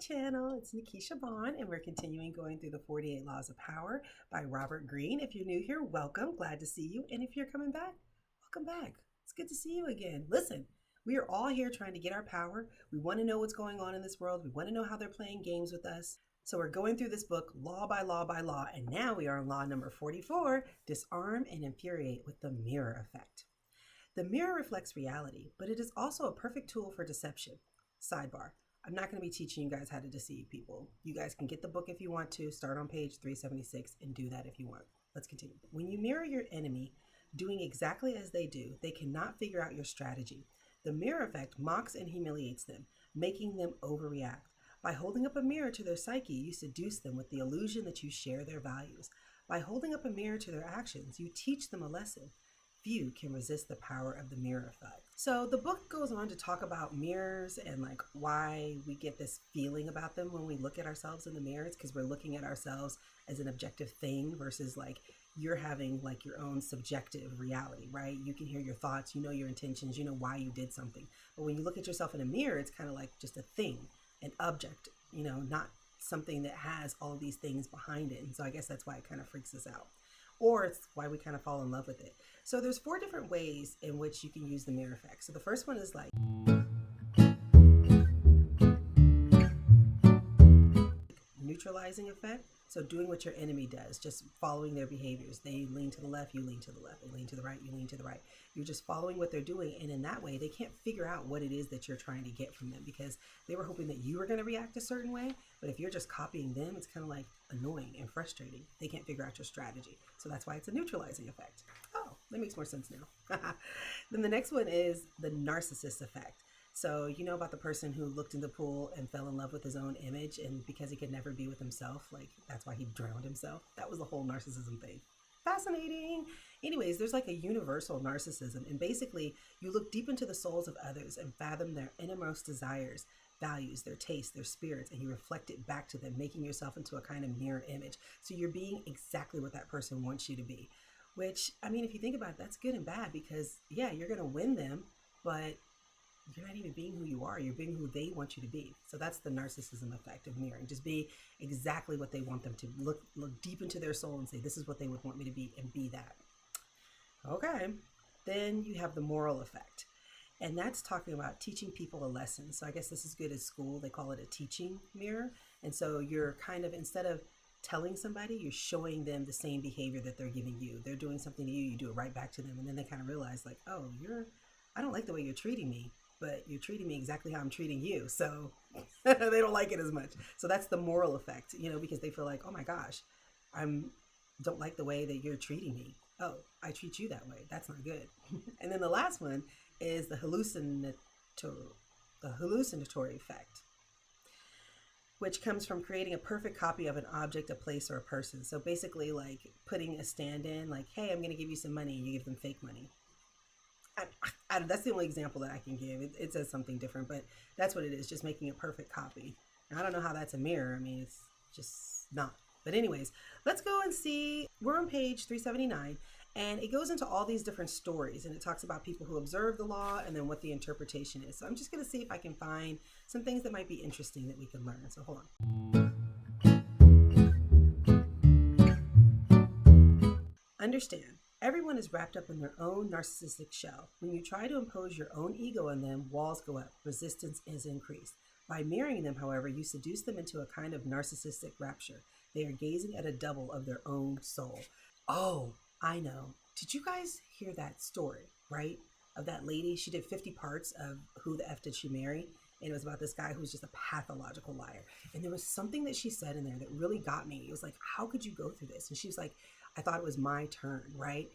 channel. It's Nikisha and we're continuing going through the 48 Laws of Power by Robert Greene. If you're new here, welcome. Glad to see you. And if you're coming back, welcome back. It's good to see you again. Listen, we are all here trying to get our power. We want to know what's going on in this world. We want to know how they're playing games with us. So we're going through this book law by law by law. And now we are on law number 44, Disarm and Infuriate with the mirror effect. The mirror reflects reality, but it is also a perfect tool for deception. Sidebar. I'm not going to be teaching you guys how to deceive people. You guys can get the book if you want to, start on page 376 and do that if you want. Let's continue. When you mirror your enemy doing exactly as they do, they cannot figure out your strategy. The mirror effect mocks and humiliates them, making them overreact. By holding up a mirror to their psyche, you seduce them with the illusion that you share their values. By holding up a mirror to their actions, you teach them a lesson. Few can resist the power of the mirror effect. So the book goes on to talk about mirrors and like why we get this feeling about them when we look at ourselves in the mirror. It's because we're looking at ourselves as an objective thing versus like you're having like your own subjective reality, right? You can hear your thoughts, you know your intentions, you know why you did something. But when you look at yourself in a mirror, it's kind of like just a thing, an object, you know, not something that has all of these things behind it. And so I guess that's why it kind of freaks us out. Or it's why we kind of fall in love with it. So there's 4 different ways in which you can use the mirror effect. So the first one is like neutralizing effect. So doing what your enemy does, just following their behaviors. They lean to the left, you lean to the left. They lean to the right, you lean to the right. You're just following what they're doing. And in that way, they can't figure out what it is that you're trying to get from them because they were hoping that you were going to react a certain way. But if you're just copying them, it's kind of like annoying and frustrating. They can't figure out your strategy. So that's why it's a neutralizing effect. Oh, that makes more sense now. Then the next one is the narcissist effect. So you know about the person who looked in the pool and fell in love with his own image, and because he could never be with himself, like that's why he drowned himself. That was the whole narcissism thing. Fascinating. Anyways, there's like a universal narcissism, and basically you look deep into the souls of others and fathom their innermost desires, values, their tastes, their spirits, and you reflect it back to them, making yourself into a kind of mirror image. So you're being exactly what that person wants you to be, which, I mean, if you think about it, that's good and bad because yeah, you're going to win them, but you're not even being who you are. You're being who they want you to be. So that's the narcissism effect of mirroring. Just be exactly what they want them to look deep into their soul and say, this is what they would want me to be, and be that. Okay. Then you have the moral effect. And that's talking about teaching people a lesson. So I guess this is good at school. They call it a teaching mirror. And so you're kind of, instead of telling somebody, you're showing them the same behavior that they're giving you. They're doing something to you, you do it right back to them. And then they kind of realize like, oh, I don't like the way you're treating me, but you're treating me exactly how I'm treating you. So they don't like it as much. So that's the moral effect, you know, because they feel like, oh my gosh, don't like the way that you're treating me. Oh, I treat you that way. That's not good. And then the last one is the hallucinatory effect, which comes from creating a perfect copy of an object, a place, or a person. So basically like putting a stand-in, like, hey, I'm going to give you some money, and you give them fake money. That's the only example that I can give. It says something different, but that's what it is, just making a perfect copy. Now, I don't know how that's a mirror. I mean, it's just not. But anyways, let's go and see. We're on page 379, and it goes into all these different stories, and it talks about people who observe the law and then what the interpretation is. So I'm just going to see if I can find some things that might be interesting that we can learn. So hold on. Understand. Everyone is wrapped up in their own narcissistic shell. When you try to impose your own ego on them, walls go up, resistance is increased. By mirroring them, however, you seduce them into a kind of narcissistic rapture. They are gazing at a double of their own soul. Oh, I know. Did you guys hear that story, right? Of that lady? She did 50 parts of Who the F Did She Marry? And it was about this guy who was just a pathological liar. And there was something that she said in there that really got me. It was like, how could you go through this? And she was like, I thought it was my turn, right?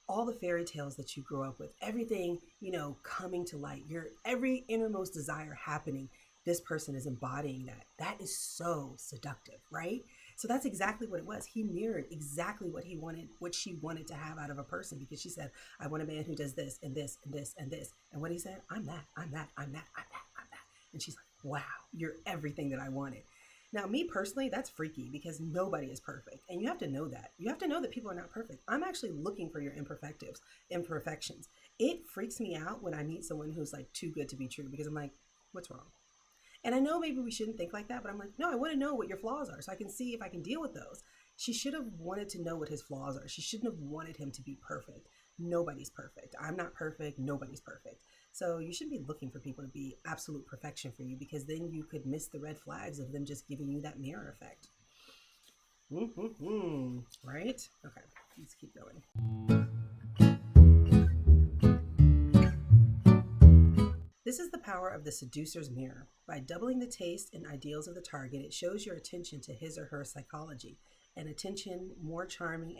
All the fairy tales that you grew up with, everything, you know, coming to light, your every innermost desire happening, this person is embodying that. That is so seductive, right? So that's exactly what it was. He mirrored exactly what he wanted, what she wanted to have out of a person, because she said, I want a man who does this and this and this and this. And what he said, I'm that, I'm that, I'm that, I'm that, I'm that. And she's like, wow, you're everything that I wanted. Now, me personally, that's freaky because nobody is perfect. And you have to know that. You have to know that people are not perfect. I'm actually looking for your imperfections. It freaks me out when I meet someone who's like too good to be true because I'm like, what's wrong? And I know maybe we shouldn't think like that, but I'm like, no, I want to know what your flaws are so I can see if I can deal with those. She should have wanted to know what his flaws are. She shouldn't have wanted him to be perfect. Nobody's perfect. I'm not perfect. Nobody's perfect. So you shouldn't be looking for people to be absolute perfection for you, because then you could miss the red flags of them just giving you that mirror effect. Right? Okay, let's keep going. This is the power of the seducer's mirror. By doubling the taste and ideals of the target, it shows your attention to his or her psychology, an attention more charming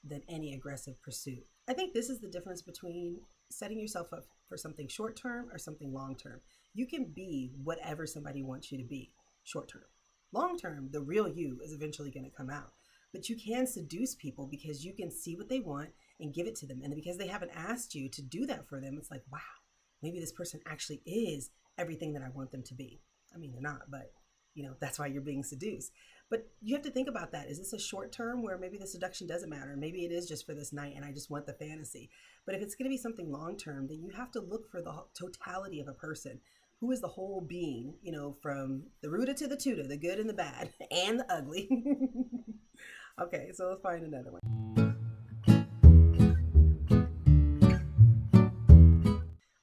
than any aggressive pursuit. I think this is the difference between setting yourself up for something short term or something long term. You can be whatever somebody wants you to be short term. Long term, the real you is eventually going to come out. But you can seduce people because you can see what they want and give it to them. And because they haven't asked you to do that for them, it's like, wow, maybe this person actually is everything that I want them to be. I mean, they're not, but that's why you're being seduced. But you have to think about that. Is this a short term where maybe the seduction doesn't matter? Maybe it is just for this night and I just want the fantasy. But if it's going to be something long term, then you have to look for the totality of a person. Who is the whole being, from the rooter to the tutor, the good and the bad, and the ugly. Okay, so let's find another one.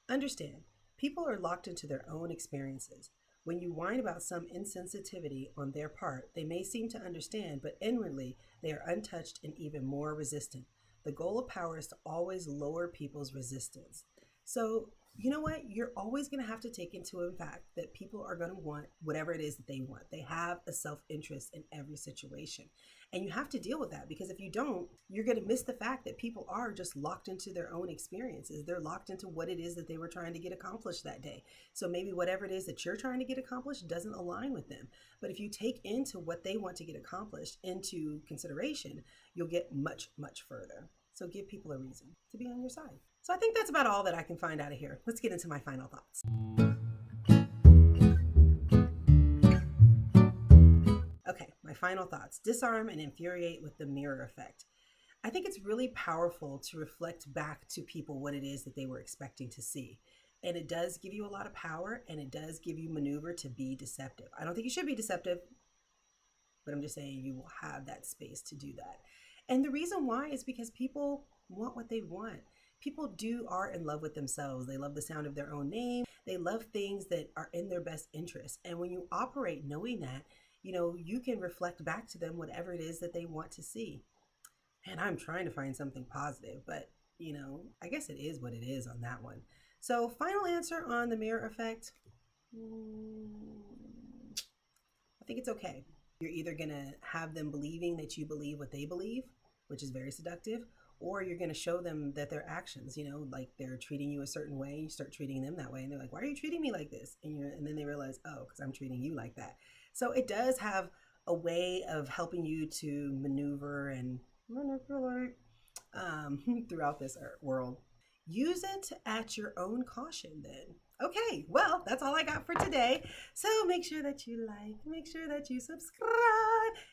Understand, people are locked into their own experiences. When you whine about some insensitivity on their part, they may seem to understand, but inwardly they are untouched and even more resistant. The goal of power is to always lower people's resistance. So, you know what? You're always going to have to take into effect that people are going to want whatever it is that they want. They have a self-interest in every situation. And you have to deal with that, because if you don't, you're going to miss the fact that people are just locked into their own experiences. They're locked into what it is that they were trying to get accomplished that day. So maybe whatever it is that you're trying to get accomplished doesn't align with them. But if you take into what they want to get accomplished into consideration, you'll get much, much further. So give people a reason to be on your side. So I think that's about all that I can find out of here. Let's get into my final thoughts. Okay, my final thoughts. Disarm and infuriate with the mirror effect. I think it's really powerful to reflect back to people what it is that they were expecting to see. And it does give you a lot of power, and it does give you maneuver to be deceptive. I don't think you should be deceptive, but I'm just saying you will have that space to do that. And the reason why is because people want what they want. People are in love with themselves. They love the sound of their own name. They love things that are in their best interest. And when you operate knowing that, you can reflect back to them whatever it is that they want to see. And I'm trying to find something positive, but I guess it is what it is on that one. So final answer on the mirror effect. I think it's okay. You're either going to have them believing that you believe what they believe, which is very seductive, or you're going to show them that their actions, like they're treating you a certain way, you start treating them that way, and they're like, why are you treating me like this? And then they realize, oh, because I'm treating you like that. So it does have a way of helping you to maneuver and manipulate throughout this world. Use it at your own caution then. Okay, well, that's all I got for today. So make sure that you like, make sure that you subscribe,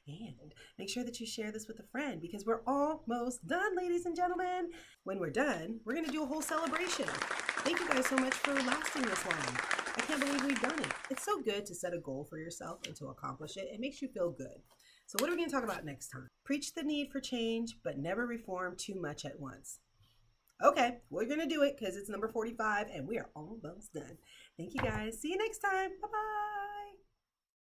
and make sure that you share this with a friend, because we're almost done, ladies and gentlemen. When we're done, we're going to do a whole celebration. Thank you guys so much for lasting this long. I can't believe we've done it. It's so good to set a goal for yourself and to accomplish it. It makes you feel good. So what are we going to talk about next time? Preach the need for change, but never reform too much at once. Okay, we're going to do it because it's number 45 and we are almost done. Thank you guys. See you next time. Bye-bye.